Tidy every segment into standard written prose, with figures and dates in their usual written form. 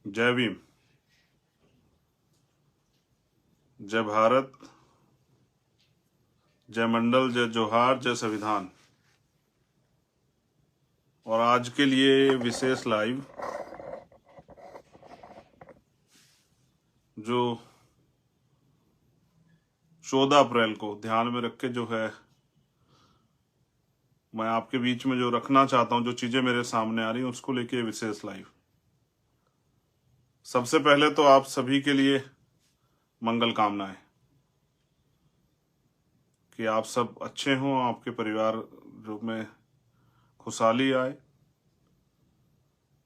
जय भीम। जय भारत। जय मंडल। जय जोहार। जय संविधान। और आज के लिए विशेष लाइव जो 14 अप्रैल को ध्यान में रख के जो है मैं आपके बीच में जो रखना चाहता हूं, जो चीजें मेरे सामने आ रही हैं उसको लेके विशेष लाइव। सबसे पहले तो आप सभी के लिए मंगल कामनाएं कि आप सब अच्छे हों, आपके परिवार जो में खुशहाली आए।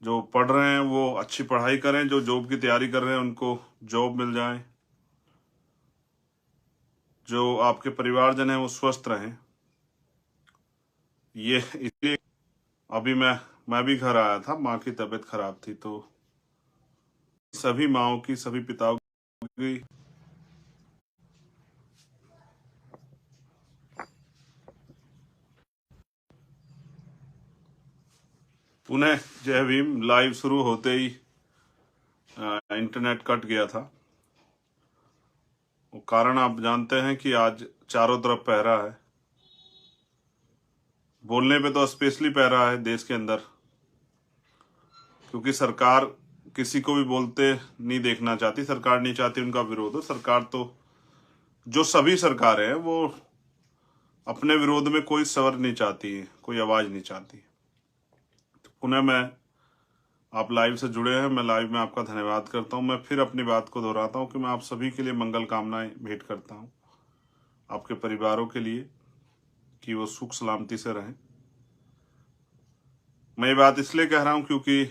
जो पढ़ रहे हैं वो अच्छी पढ़ाई करें, जो जॉब की तैयारी कर रहे हैं उनको जॉब मिल जाए, जो आपके परिवारजन हैं वो स्वस्थ रहें। ये इसलिए अभी मैं भी घर आया था, माँ की तबीयत खराब थी, तो सभी माँओं की, सभी पिताओं की पुनः जय भीम। लाइव शुरू होते ही इंटरनेट कट गया था। वो कारण आप जानते हैं कि आज चारों तरफ पहरा है। बोलने पे तो स्पेशली पहरा है देश के अंदर, क्योंकि सरकार किसी को भी बोलते नहीं देखना चाहती। सरकार नहीं चाहती उनका विरोध हो। सरकार तो जो सभी सरकारें हैं वो अपने विरोध में कोई स्वर नहीं चाहती है, कोई आवाज नहीं चाहती। तो पुनः मैं आप लाइव से जुड़े हैं, मैं लाइव में आपका धन्यवाद करता हूं। मैं फिर अपनी बात को दोहराता हूं कि मैं आप सभी के लिए मंगल कामनाएं भेंट करता हूं, आपके परिवारों के लिए कि वो सुख सलामती से रहें। मैं ये बात इसलिए कह रहा हूं क्योंकि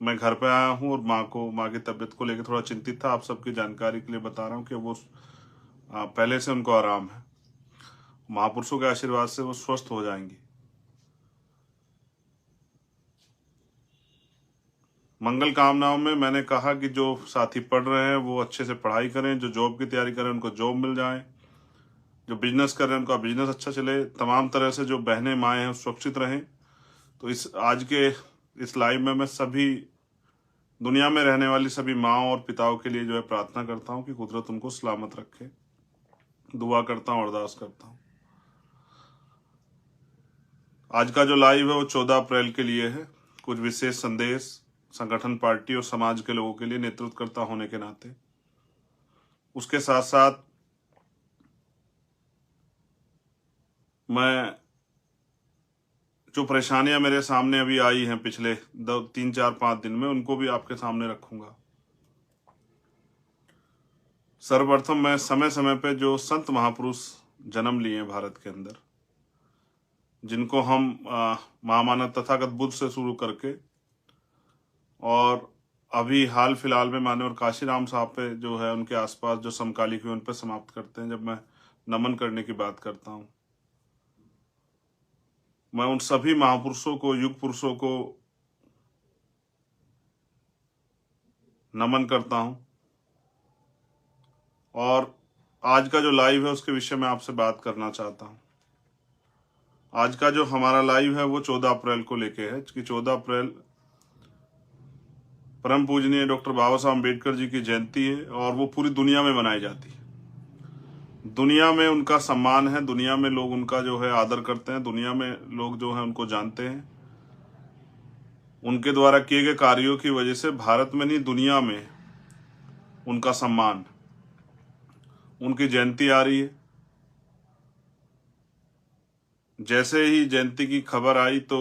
मैं घर पे आया हूं और माँ की तबीयत को लेकर थोड़ा चिंतित था। आप सबकी जानकारी के लिए बता रहा हूं कि वो पहले से उनको आराम है। महापुरुषों के आशीर्वाद से वो स्वस्थ हो जाएंगी। मंगल कामनाओं में मैंने कहा कि जो साथी पढ़ रहे हैं वो अच्छे से पढ़ाई करें, जो जॉब की तैयारी करें उनको जॉब मिल जाए, जो बिजनेस कर रहे हैं उनका बिजनेस अच्छा चले, तमाम तरह से जो बहनें माएँ हैं सुरक्षित रहें। तो इस आज के इस लाइव में मैं सभी दुनिया में रहने वाली सभी माँओं और पिताओं के लिए जो है प्रार्थना करता हूँ कि कुदरत उनको सलामत रखे। दुआ करता हूँ, अरदास करता हूँ। आज का जो लाइव है वो 14 अप्रैल के लिए है। कुछ विशेष संदेश संगठन, पार्टी और समाज के लोगों के लिए नेतृत्वकर्ता होने के नाते, उसके साथ साथ मैं जो परेशानियां मेरे सामने अभी आई हैं पिछले 3 4 5 दिन में, उनको भी आपके सामने रखूंगा। सर्वप्रथम मैं समय समय पे जो संत महापुरुष जन्म लिए हैं भारत के अंदर, जिनको हम महामानव तथागत बुद्ध से शुरू करके और अभी हाल फिलहाल में माननीय काशीराम साहब पे जो है उनके आसपास जो समकालिक हुए उन पर समाप्त करते हैं। जब मैं नमन करने की बात करता हूं, मैं उन सभी महापुरुषों को, युग पुरुषों को नमन करता हूं। और आज का जो लाइव है उसके विषय में आपसे बात करना चाहता हूं। आज का जो हमारा लाइव है वो 14 अप्रैल को लेके है कि 14 अप्रैल परम पूजनीय डॉक्टर बाबा साहब अम्बेडकर जी की जयंती है और वो पूरी दुनिया में मनाई जाती है। दुनिया में उनका सम्मान है, दुनिया में लोग उनका जो है आदर करते हैं, दुनिया में लोग जो है उनको जानते हैं। उनके द्वारा किए गए कार्यों की वजह से भारत में नहीं दुनिया में उनका सम्मान, उनकी जयंती आ रही है। जैसे ही जयंती की खबर आई तो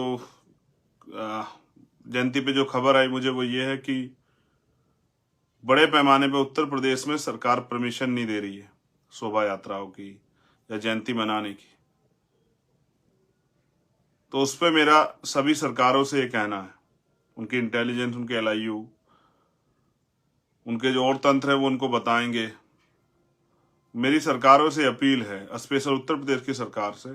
जयंती पे जो खबर आई मुझे वो ये है कि बड़े पैमाने पे उत्तर प्रदेश में सरकार परमिशन नहीं दे रही है शोभा यात्राओं की या जयंती मनाने की। तो उस पर मेरा सभी सरकारों से ये कहना है, उनकी इंटेलिजेंस, उनके LIU, उनके जो और तंत्र है वो उनको बताएंगे। मेरी सरकारों से अपील है, स्पेशल उत्तर प्रदेश की सरकार से,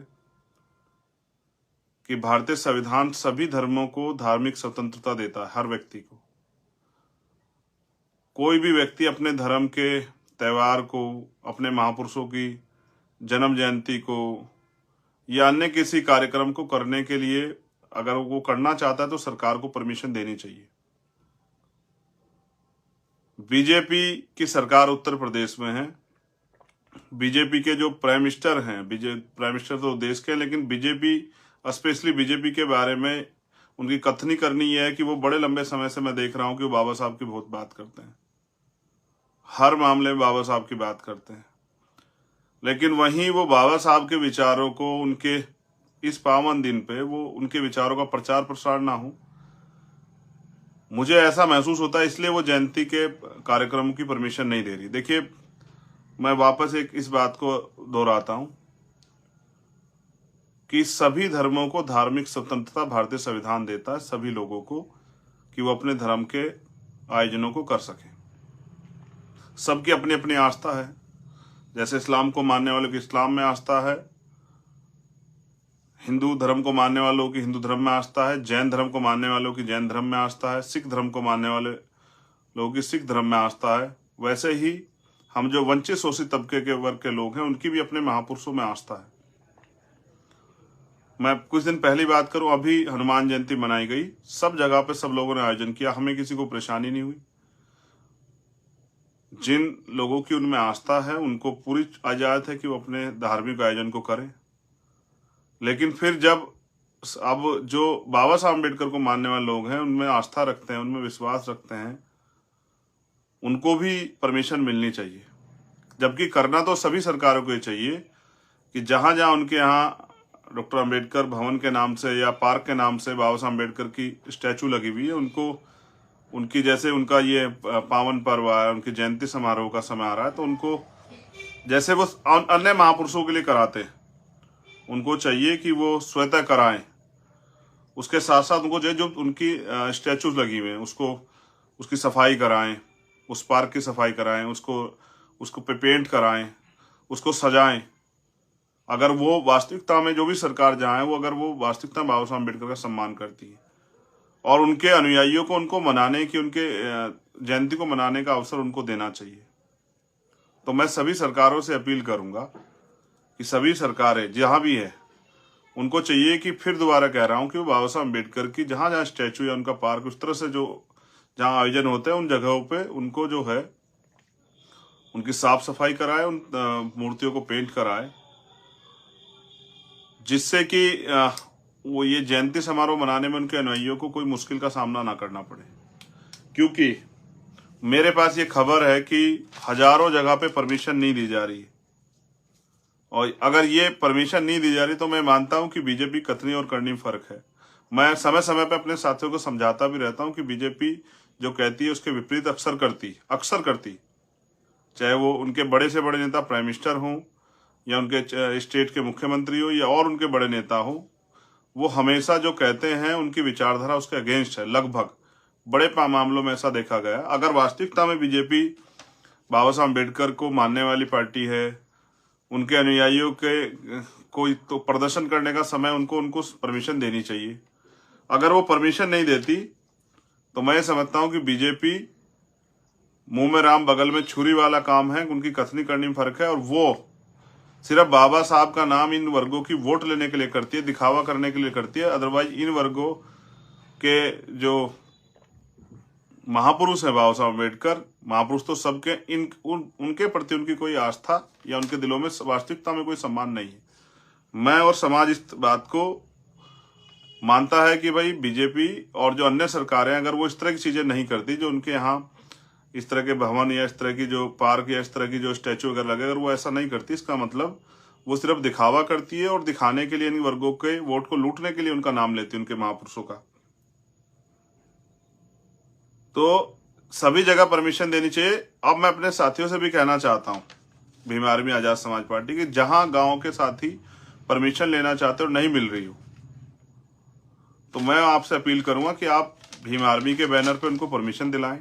कि भारतीय संविधान सभी धर्मों को धार्मिक स्वतंत्रता देता है, हर व्यक्ति को। कोई भी व्यक्ति अपने धर्म के त्यौहार को, अपने महापुरुषों की जन्म जयंती को या अन्य किसी कार्यक्रम को करने के लिए अगर वो करना चाहता है तो सरकार को परमिशन देनी चाहिए। बीजेपी की सरकार उत्तर प्रदेश में है। बीजेपी के जो प्राइम मिनिस्टर हैं, प्राइम मिनिस्टर तो देश के हैं, लेकिन बीजेपी, स्पेशली बीजेपी के बारे में उनकी कथनी करनी यह है कि वो बड़े लंबे समय से मैं देख रहा हूं कि वो बाबा साहब की बहुत बात करते हैं, हर मामले में बाबा साहब की बात करते हैं। लेकिन वहीं वो बाबा साहब के विचारों को उनके इस पावन दिन पे वो उनके विचारों का प्रचार प्रसार ना हो, मुझे ऐसा महसूस होता है, इसलिए वो जयंती के कार्यक्रम की परमिशन नहीं दे रही। देखिए, मैं वापस एक इस बात को दोहराता हूं कि सभी धर्मों को धार्मिक स्वतंत्रता भारतीय संविधान देता है सभी लोगों को, कि वो अपने धर्म के आयोजनों को कर सकें। सबकी अपनी अपनी आस्था है। जैसे इस्लाम को मानने वालों की इस्लाम में आस्था है, हिंदू धर्म को मानने वालों की हिंदू धर्म में आस्था है, जैन धर्म को मानने वालों की जैन धर्म में आस्था है, सिख धर्म को मानने वाले लोगों की सिख धर्म में आस्था है। वैसे ही हम जो वंचित शोषित तबके के वर्ग के लोग हैं, उनकी भी अपने महापुरुषों में आस्था है। मैं कुछ दिन पहली बात करूं, अभी हनुमान जयंती मनाई गई, सब जगह पे सब लोगों ने आयोजन किया, हमें किसी को परेशानी नहीं हुई। जिन लोगों की उनमें आस्था है उनको पूरी इजाजत है कि वो अपने धार्मिक आयोजन को करें। लेकिन फिर जब अब जो बाबा साहब अम्बेडकर को मानने वाले लोग हैं, उनमें आस्था रखते हैं, उनमें विश्वास रखते हैं, उनको भी परमिशन मिलनी चाहिए। जबकि करना तो सभी सरकारों को ये चाहिए कि जहां जहां उनके यहाँ डॉक्टर अम्बेडकर भवन के नाम से या पार्क के नाम से बाबा साहब अम्बेडकर की स्टैचू लगी हुई है, उनको उनकी जैसे उनका ये पावन पर्व है, उनकी जयंती समारोह का समय आ रहा है, तो उनको जैसे वो अन्य महापुरुषों के लिए कराते हैं, उनको चाहिए कि वो स्वतः कराएं। उसके साथ साथ उनको जो उनकी स्टैचूज लगी हुई हैं उसको उसकी सफाई कराएं, उस पार्क की सफाई कराएं, उसको पे पेंट कराएं, उसको सजाएं। अगर वो वास्तविकता में, जो भी सरकार जहाँ है, वो अगर वो वास्तविकता में बाबा साहब अम्बेडकर का सम्मान करती है और उनके अनुयायियों को उनको मनाने की, उनके जयंती को मनाने का अवसर उनको देना चाहिए, तो मैं सभी सरकारों से अपील करूंगा कि सभी सरकारें जहां भी है, उनको चाहिए कि, फिर दोबारा कह रहा हूं, कि वो बाबा साहब अम्बेडकर की जहां जहां स्टैचू या उनका पार्क, उस तरह से जो जहां आयोजन होते हैं, उन जगहों पे उनको जो है उनकी साफ सफाई कराए, उन मूर्तियों को पेंट कराए, जिससे कि वो ये जयंती समारोह मनाने में उनके अनुयायियों को कोई मुश्किल का सामना ना करना पड़े। क्योंकि मेरे पास ये खबर है कि हजारों जगह पे परमिशन नहीं दी जा रही, और अगर ये परमिशन नहीं दी जा रही तो मैं मानता हूं कि बीजेपी कथनी और करनी में फर्क है। मैं समय समय पे अपने साथियों को समझाता भी रहता हूं कि बीजेपी जो कहती है उसके विपरीत अक्सर करती, चाहे वो उनके बड़े से बड़े नेता प्राइम मिनिस्टर हों, या उनके स्टेट के मुख्यमंत्री हो, या और उनके बड़े नेता हो, वो हमेशा जो कहते हैं उनकी विचारधारा उसके अगेंस्ट है। लगभग बड़े मामलों में ऐसा देखा गया। अगर वास्तविकता में बीजेपी बाबा साहब अम्बेडकर को मानने वाली पार्टी है, उनके अनुयायियों के कोई तो प्रदर्शन करने का समय उनको परमिशन देनी चाहिए। अगर वो परमिशन नहीं देती तो मैं समझता हूं कि बीजेपी मुंह में राम बगल में छुरी वाला काम है। उनकी कथनी करनी में फर्क है, और वो सिर्फ बाबा साहब का नाम इन वर्गों की वोट लेने के लिए करती है, दिखावा करने के लिए करती है। अदरवाइज इन वर्गों के जो महापुरुष है बाबा साहब अम्बेडकर, महापुरुष तो सबके, उनके प्रति उनकी कोई आस्था या उनके दिलों में वास्तविकता में कोई सम्मान नहीं है। मैं और समाज इस बात को मानता है कि भाई बीजेपी और जो अन्य सरकारें, अगर वो इस तरह की चीजें नहीं करती, जो उनके यहाँ इस तरह के भवन या इस तरह की जो पार्क या इस तरह की जो स्टैचू वगैरह लगे, अगर वो ऐसा नहीं करती, इसका मतलब वो सिर्फ दिखावा करती है और दिखाने के लिए इन वर्गों के वोट को लूटने के लिए उनका नाम लेती है, उनके महापुरुषों का। तो सभी जगह परमिशन देनी चाहिए। अब मैं अपने साथियों से भी कहना चाहता हूं, भीम आर्मी आजाद समाज पार्टी की, जहां गांव के साथी परमिशन लेना चाहते हो नहीं मिल रही हो, तो मैं आपसे अपील करूंगा कि आप भीम आर्मी के बैनर पे उनको परमिशन दिलाएं।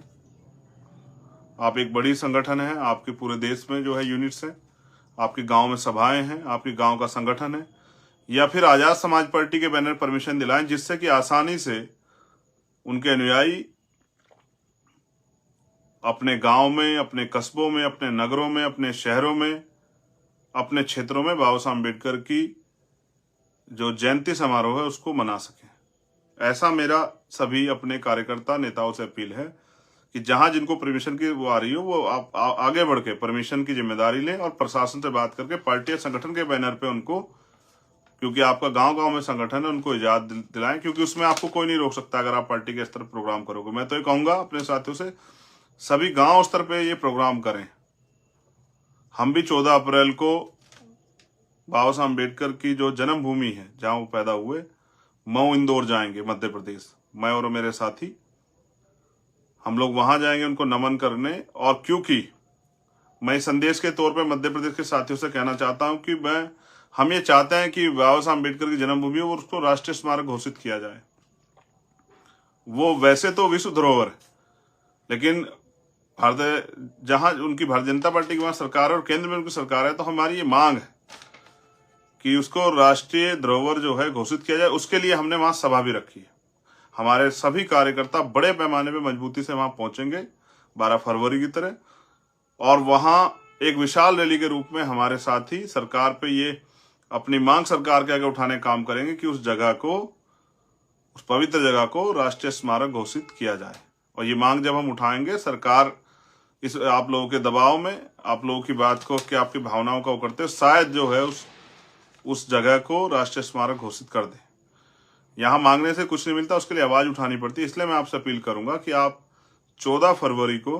आप एक बड़ी संगठन है, आपके पूरे देश में जो है यूनिट्स हैं, आपके गांव में सभाएं हैं, आपके गांव का संगठन है, या फिर आजाद समाज पार्टी के बैनर परमिशन दिलाएं, जिससे कि आसानी से उनके अनुयायी अपने गांव में, अपने कस्बों में, अपने नगरों में, अपने शहरों में, अपने क्षेत्रों में बाबा साहब अम्बेडकर की जो जयंती समारोह है उसको मना सकें। ऐसा मेरा सभी अपने कार्यकर्ता नेताओं से अपील है कि जहां जिनको परमिशन की वो आ रही हो वो आप आगे बढ़ के परमिशन की जिम्मेदारी लें और प्रशासन से बात करके पार्टी या संगठन के बैनर पे उनको, क्योंकि आपका गांव गांव में संगठन है, उनको इजाजत दिलाएं, क्योंकि उसमें आपको कोई नहीं रोक सकता अगर आप पार्टी के स्तर पर प्रोग्राम करोगे। मैं तो ये कहूंगा अपने साथियों से, सभी गांव स्तर पे ये प्रोग्राम करें। हम भी 14 अप्रैल को बाबा साहब अम्बेडकर की जो जन्मभूमि है जहां वो पैदा हुए, मऊ इंदौर जाएंगे मध्य प्रदेश, मैं और मेरे साथी हम लोग वहां जाएंगे उनको नमन करने। और क्योंकि मैं संदेश के तौर पे मध्य प्रदेश के साथियों से कहना चाहता हूं कि हम ये चाहते हैं कि बाबा साहब अम्बेडकर की जन्मभूमि और उसको राष्ट्रीय स्मारक घोषित किया जाए। वो वैसे तो विश्व धरोहर है, लेकिन भारत जहां उनकी भारतीय जनता पार्टी की वहां सरकार है और केंद्र में उनकी सरकार है, तो हमारी ये मांग है कि उसको राष्ट्रीय धरोहर जो है घोषित किया जाए। उसके लिए हमने वहां सभा भी रखी है। हमारे सभी कार्यकर्ता बड़े पैमाने पे मजबूती से वहां पहुंचेंगे 12 फरवरी की तरह, और वहां एक विशाल रैली के रूप में हमारे साथी सरकार पे ये अपनी मांग सरकार के आगे उठाने काम करेंगे कि उस जगह को, उस पवित्र जगह को राष्ट्रीय स्मारक घोषित किया जाए। और ये मांग जब हम उठाएंगे, सरकार इस आप लोगों के दबाव में, आप लोगों की बात को, कि आपकी भावनाओं का वो करते हुए शायद जो है उस जगह को राष्ट्रीय स्मारक घोषित कर दे। यहाँ मांगने से कुछ नहीं मिलता, उसके लिए आवाज उठानी पड़ती है। इसलिए मैं आपसे अपील करूंगा कि आप 14 फरवरी को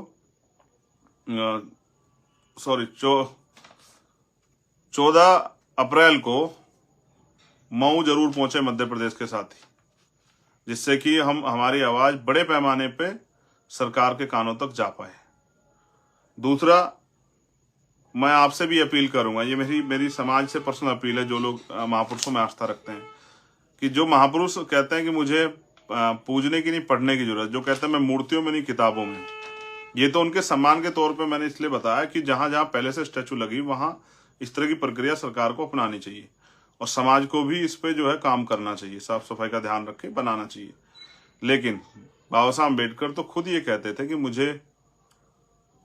14 अप्रैल को मऊ जरूर पहुंचे मध्य प्रदेश के साथी, जिससे कि हमारी आवाज बड़े पैमाने पे सरकार के कानों तक जा पाए। दूसरा, मैं आपसे भी अपील करूंगा, ये मेरी समाज से पर्सनल अपील है, जो लोग महापुरुषों में आस्था रखते हैं, कि जो महापुरुष कहते हैं कि मुझे पूजने की नहीं पढ़ने की जरूरत, जो कहते हैं मैं मूर्तियों में नहीं किताबों में, ये तो उनके सम्मान के तौर पे मैंने इसलिए बताया कि जहां जहां पहले से स्टैचू लगी वहां इस तरह की प्रक्रिया सरकार को अपनानी चाहिए और समाज को भी इस पे जो है काम करना चाहिए, साफ सफाई का ध्यान रख के बनाना चाहिए। लेकिन बाबा साहब अम्बेडकर तो खुद ये कहते थे कि मुझे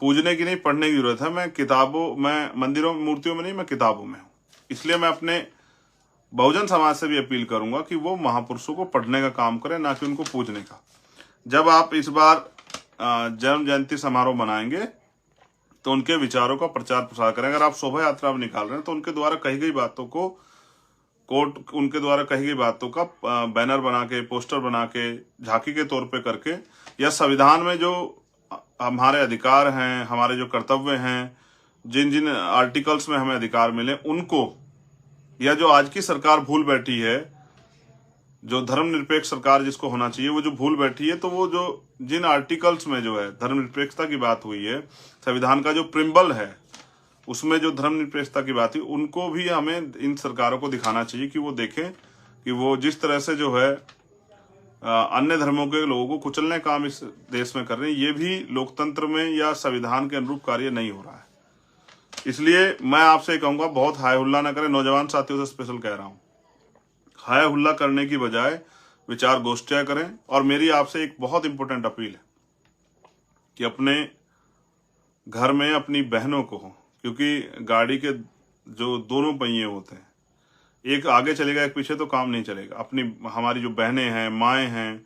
पूजने की नहीं पढ़ने की जरूरत है, मैं मंदिरों मूर्तियों में नहीं, मैं किताबों में हूं। इसलिए मैं अपने बहुजन समाज से भी अपील करूंगा कि वो महापुरुषों को पढ़ने का काम करें, ना कि उनको पूजने का। जब आप इस बार जन्म जयंती समारोह मनाएंगे तो उनके विचारों का प्रचार प्रसार करें। अगर आप शोभा यात्रा निकाल रहे हैं तो उनके द्वारा कही गई बातों को उनके द्वारा कही गई बातों का बैनर बना के, पोस्टर बना के, झांकी के तौर पे करके, या संविधान में जो हमारे अधिकार हैं, हमारे जो कर्तव्य हैं, जिन जिन आर्टिकल्स में हमें अधिकार मिले उनको, या जो आज की सरकार भूल बैठी है, जो धर्मनिरपेक्ष सरकार जिसको होना चाहिए, वो जो भूल बैठी है, तो वो जो जिन आर्टिकल्स में जो है धर्मनिरपेक्षता की बात हुई है, संविधान का जो प्रिम्बल है उसमें जो धर्मनिरपेक्षता की बात हुई, उनको भी हमें इन सरकारों को दिखाना चाहिए कि वो देखें कि वो जिस तरह से जो है अन्य धर्मों के लोगों को कुचलने का काम इस देश में कर रहे हैं, ये भी लोकतंत्र में या संविधान के अनुरूप कार्य नहीं हो रहा है। इसलिए मैं आपसे कहूंगा, बहुत हाय हुल्ला ना करें। नौजवान साथियों से स्पेशल कह रहा हूं, हाय हुल्ला करने की बजाय विचार गोष्ठियां करें। और मेरी आपसे एक बहुत इंपॉर्टेंट अपील है कि अपने घर में अपनी बहनों को, क्योंकि गाड़ी के जो दोनों पहिए होते हैं, एक आगे चलेगा एक पीछे, तो काम नहीं चलेगा। हमारी जो बहनें हैं, माएँ हैं,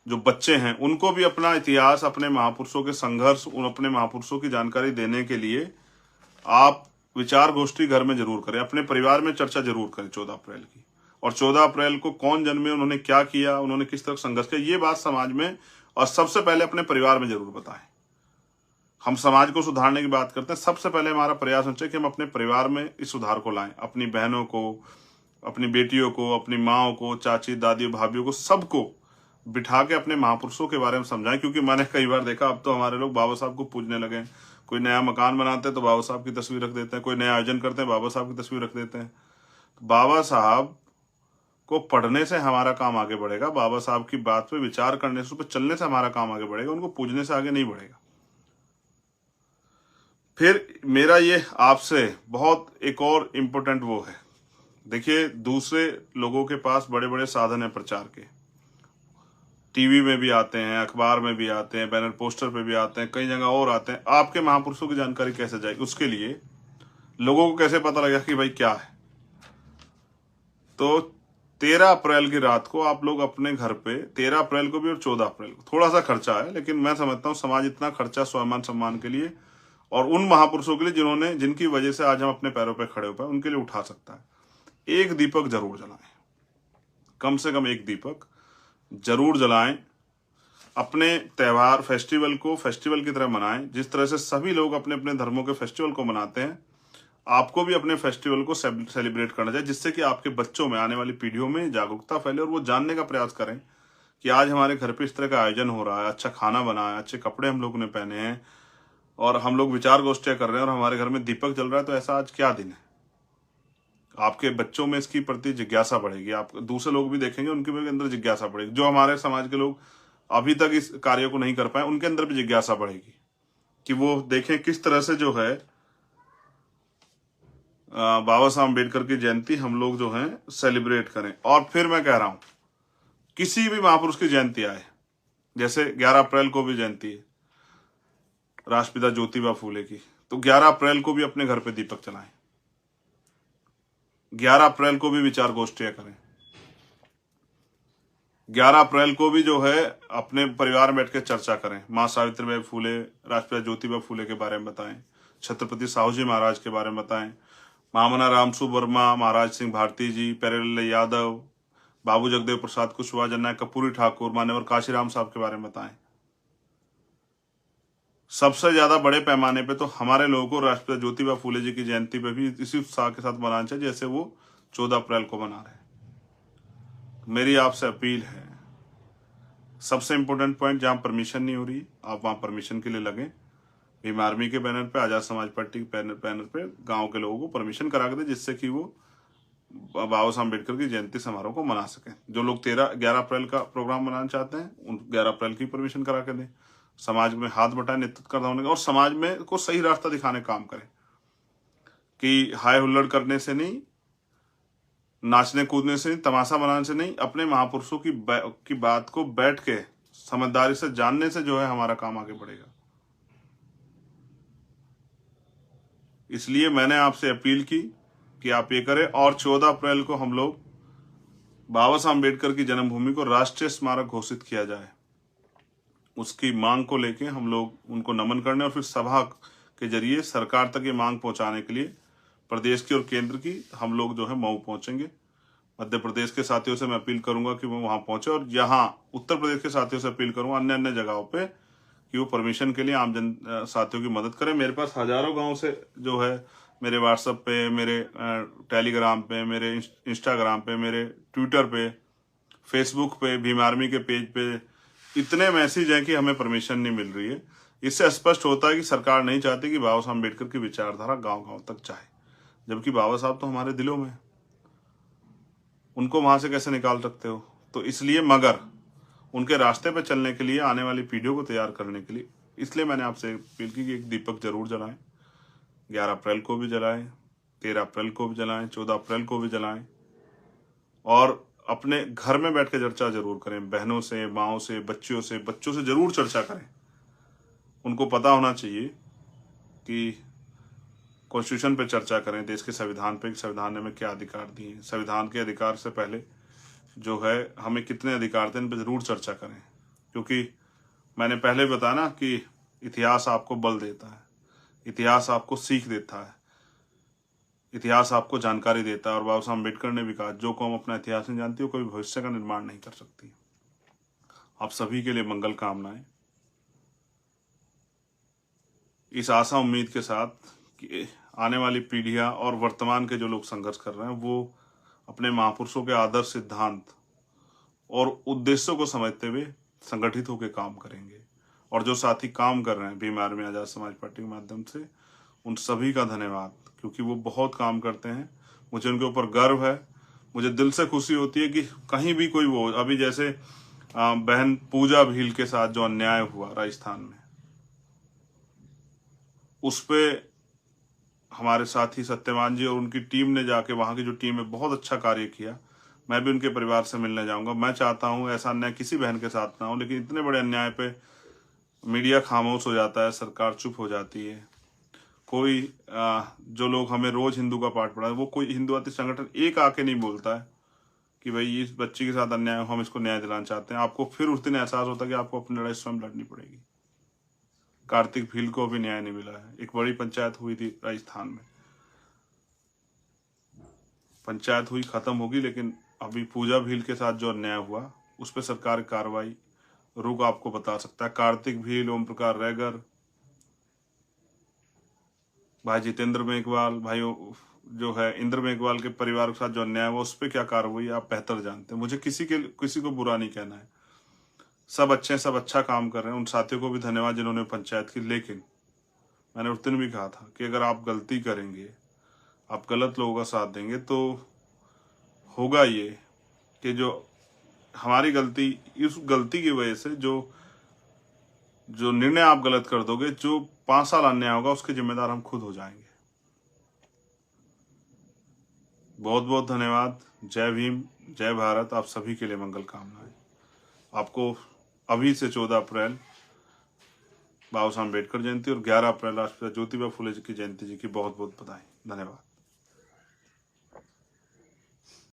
जो बच्चे हैं, उनको भी अपना इतिहास, अपने महापुरुषों के संघर्ष, अपने महापुरुषों की जानकारी देने के लिए आप विचार गोष्ठी घर में जरूर करें, अपने परिवार में चर्चा जरूर करें 14 अप्रैल की। और 14 अप्रैल को कौन जन्मे, उन्होंने क्या किया, उन्होंने किस तरह संघर्ष किया, ये बात समाज में और सबसे पहले अपने परिवार में जरूर बताएं। हम समाज को सुधारने की बात करते हैं, सबसे पहले हमारा प्रयास होना चाहिए कि हम अपने परिवार में इस सुधार को लाएं। अपनी बहनों को, अपनी बेटियों को, अपनी माओ को, चाची, दादी, भाभीियों को, सबको बिठा के अपने महापुरुषों के बारे में समझाएं। क्योंकि मैंने कई बार देखा, अब तो हमारे लोग बाबा साहब को पूजने लगे। कोई नया मकान बनाते हैं तो बाबा साहब की तस्वीर रख देते हैं, कोई नया आयोजन करते हैं बाबा साहब की तस्वीर रख देते हैं। बाबा साहब को पढ़ने से हमारा काम आगे बढ़ेगा, बाबा साहब की बात पे विचार करने से, उस पर चलने से हमारा काम आगे बढ़ेगा, उनको पूजने से आगे नहीं बढ़ेगा। फिर मेरा ये आपसे बहुत एक और इम्पोर्टेंट वो है, देखिए दूसरे लोगों के पास बड़े बड़े साधन है प्रचार के, टीवी में भी आते हैं, अखबार में भी आते हैं, बैनर पोस्टर पे भी आते हैं, कई जगह और आते हैं। आपके महापुरुषों की जानकारी कैसे जाएगी? उसके लिए लोगों को कैसे पता लगेगा कि भाई क्या है? तो 13 अप्रैल की रात को आप लोग अपने घर पे, 13 अप्रैल को भी और 14 अप्रैल को, थोड़ा सा खर्चा है लेकिन मैं समझता हूँ समाज इतना खर्चा स्वाभिमान सम्मान के लिए और उन महापुरुषों के लिए जिन्होंने, जिनकी वजह से आज हम अपने पैरों पे खड़े हो पाए, उनके लिए उठा सकता है। एक दीपक जरूर जलाएं, कम से कम एक दीपक जरूर जलाएं। अपने त्योहार, फेस्टिवल को फेस्टिवल की तरह मनाएं। जिस तरह से सभी लोग अपने अपने धर्मों के फेस्टिवल को मनाते हैं, आपको भी अपने फेस्टिवल को सेलिब्रेट करना चाहिए, जिससे कि आपके बच्चों में, आने वाली पीढ़ियों में जागरूकता फैले और वो जानने का प्रयास करें कि आज हमारे घर पे इस तरह का आयोजन हो रहा है, अच्छा खाना बना है, अच्छे कपड़े हम लोग ने पहने हैं और हम लोग विचार गोष्ठियां कर रहे हैं और हमारे घर में दीपक जल रहा है, तो ऐसा आज क्या दिन है। आपके बच्चों में इसकी प्रति जिज्ञासा बढ़ेगी, आप दूसरे लोग भी देखेंगे, उनके भी अंदर जिज्ञासा बढ़ेगी। जो हमारे समाज के लोग अभी तक इस कार्य को नहीं कर पाए, उनके अंदर भी जिज्ञासा बढ़ेगी कि वो देखें किस तरह से जो है बाबा साहब अम्बेडकर की जयंती हम लोग जो है सेलिब्रेट करें। और फिर मैं कह रहा हूं, किसी भी महापुरुष की जयंती आए, जैसे 11 अप्रैल को भी जयंती है राष्ट्रपिता ज्योतिबा फूले की, तो 11 अप्रैल को भी अपने घर पे दीपक जलाएं, 11 अप्रैल को भी विचार गोष्ठियां करें, 11 अप्रैल को भी जो है अपने परिवार में बैठ के चर्चा करें। माँ सावित्रीबाई फूले, राष्ट्रपिता ज्योतिबा फूले के बारे में बताएं, छत्रपति साहू जी महाराज के बारे में बताएं, महामना रामसु वर्मा, महाराज सिंह भारती जी, प्यारेलाल यादव, बाबू जगदेव प्रसाद कुशवाहा, जननायक कर्पूरी ठाकुर, मान्यवर काशीराम साहब के बारे में बताएं। सबसे ज्यादा बड़े पैमाने पे तो हमारे लोगों को राष्ट्रपिता ज्योतिबा फूले जी की जयंती पे भी इसी उत्साह के साथ मनाना चाहिए जैसे वो 14 अप्रैल को मना रहे हैं। मेरी आपसे अपील है, सबसे इंपॉर्टेंट पॉइंट, जहां परमिशन नहीं हो रही आप वहां परमिशन के लिए लगें। भीम आर्मी के बैनर पे, आजाद समाज पार्टी के बैनर पे गांव के लोगों को परमिशन करा के दे, जिससे कि वो बाबा साहब अम्बेडकर की जयंती समारोह को मना सकें। जो लोग 11 अप्रैल का प्रोग्राम मनाना चाहते हैं, उन 11 अप्रैल की परमिशन करा के दें। समाज में हाथ बटाए, नेतृत्व करना होने का, और समाज में को सही रास्ता दिखाने का काम करें कि हाय हुल्लड़ करने से नहीं, नाचने कूदने से नहीं, तमाशा बनाने से नहीं, अपने महापुरुषों की बात को बैठ के समझदारी से जानने से जो है हमारा काम आगे बढ़ेगा। इसलिए मैंने आपसे अपील की कि आप ये करें और 14 अप्रैल को हम लोग बाबा साहब अम्बेडकर की जन्मभूमि को राष्ट्रीय स्मारक घोषित किया जाए। उसकी मांग को लेके हम लोग उनको नमन करने और फिर सभा के जरिए सरकार तक ये मांग पहुंचाने के लिए प्रदेश की और केंद्र की हम लोग जो है मऊ पहुंचेंगे। मध्य प्रदेश के साथियों से मैं अपील करूंगा कि वो वहां पहुंचे, और यहाँ उत्तर प्रदेश के साथियों से अपील करूंगा अन्य अन्य जगहों पे कि वो परमिशन के लिए आम जन साथियों की मदद करें। मेरे पास हजारों गांव से जो है मेरे व्हाट्सएप पे, मेरे टेलीग्राम पे, मेरे इंस्टाग्राम पे, मेरे ट्विटर पे, फेसबुक पे, भीम आर्मी के पेज पे इतने मैसेज हैं कि हमें परमिशन नहीं मिल रही है। इससे स्पष्ट होता है कि सरकार नहीं चाहती कि बाबा साहब अम्बेडकर की विचारधारा गांव गांव तक जाए, जबकि बाबा साहब तो हमारे दिलों में, उनको वहां से कैसे निकाल सकते हो। तो इसलिए, मगर उनके रास्ते पे चलने के लिए, आने वाली पीढ़ियों को तैयार करने के लिए, इसलिए मैंने आपसे अपील की कि एक दीपक जरूर जलाएं। 11 अप्रैल को भी जलाएं, 13 अप्रैल को भी जलाएं, 14 अप्रैल को भी जलाएं, और अपने घर में बैठ के चर्चा जरूर करें। बहनों से, माओं से, बच्चों से जरूर चर्चा करें। उनको पता होना चाहिए कि कॉन्स्टिट्यूशन पे चर्चा करें, देश के संविधान पे, संविधान ने हमें क्या अधिकार दिए, संविधान के अधिकार से पहले जो है हमें कितने अधिकार थे, इन पर जरूर चर्चा करें। क्योंकि मैंने पहले बताया ना कि इतिहास आपको बल देता है, इतिहास आपको सीख देता है, इतिहास आपको जानकारी देता है। और बाबा साहब अम्बेडकर ने भी कहा, जो कौम अपना इतिहास नहीं जानती वो कभी भविष्य का निर्माण नहीं कर सकती। आप सभी के लिए मंगल कामनाएं, इस आशा उम्मीद के साथ कि आने वाली पीढ़ियां और वर्तमान के जो लोग संघर्ष कर रहे हैं वो अपने महापुरुषों के आदर्श, सिद्धांत और उद्देश्यों को समझते हुए संगठित होकर काम करेंगे। और जो साथी काम कर रहे हैं भीम आर्मी, आजाद समाज पार्टी के माध्यम से, उन सभी का धन्यवाद, क्योंकि वो बहुत काम करते हैं। मुझे उनके ऊपर गर्व है। मुझे दिल से खुशी होती है कि कहीं भी कोई वो, अभी जैसे बहन पूजा भील के साथ जो अन्याय हुआ राजस्थान में, उस पे हमारे साथी सत्यवान जी और उनकी टीम ने जाके, वहां की जो टीम है, बहुत अच्छा कार्य किया। मैं भी उनके परिवार से मिलने जाऊंगा। मैं चाहता हूं ऐसा अन्याय किसी बहन के साथ ना हो, लेकिन इतने बड़े अन्याय पे मीडिया खामोश हो जाता है, सरकार चुप हो जाती है। कोई जो लोग हमें रोज हिंदू का पाठ पढ़ा है, वो कोई हिंदुत्व संगठन एक आके नहीं बोलता है कि भाई इस बच्ची के साथ अन्याय हो, हम इसको न्याय दिलाना चाहते हैं, आपको फिर उस दिन एहसास होता है कि आपको अपनी लड़ाई स्वयं लड़नी पड़ेगी। कार्तिक भील को भी न्याय नहीं मिला है। एक बड़ी पंचायत हुई थी राजस्थान में, पंचायत हुई, खत्म होगी, लेकिन अभी पूजा भील के साथ जो अन्याय हुआ उस पर सरकार कार्रवाई रुक आपको बता सकता है। कार्तिक भील, ओम प्रकाश रैगर, भाई जितेंद्र मेघवाल, भाई जो है इंद्र मेघवाल के परिवार के साथ जो अन्याय हुआ उस पर क्या कार्रवाई आप बेहतर जानते हैं। मुझे किसी को बुरा नहीं कहना है, सब अच्छे हैं, सब अच्छा काम कर रहे हैं। उन साथियों को भी धन्यवाद जिन्होंने पंचायत की। लेकिन मैंने उस दिन भी कहा था कि अगर आप गलती करेंगे, आप गलत लोगों का साथ देंगे, तो होगा ये कि जो हमारी गलती, इस गलती की वजह से जो निर्णय आप गलत कर दोगे, जो 5 साल अन्याय होगा उसके जिम्मेदार हम खुद हो जाएंगे। बहुत बहुत धन्यवाद। जय भीम, जय भारत। आप सभी के लिए मंगल कामनाएं। आपको अभी से 14 अप्रैल बाबा साहब अम्बेडकर जयंती और 11 अप्रैल राष्ट्रपिता ज्योतिबा फुले जी की जयंती जी की बहुत बहुत बधाई। धन्यवाद।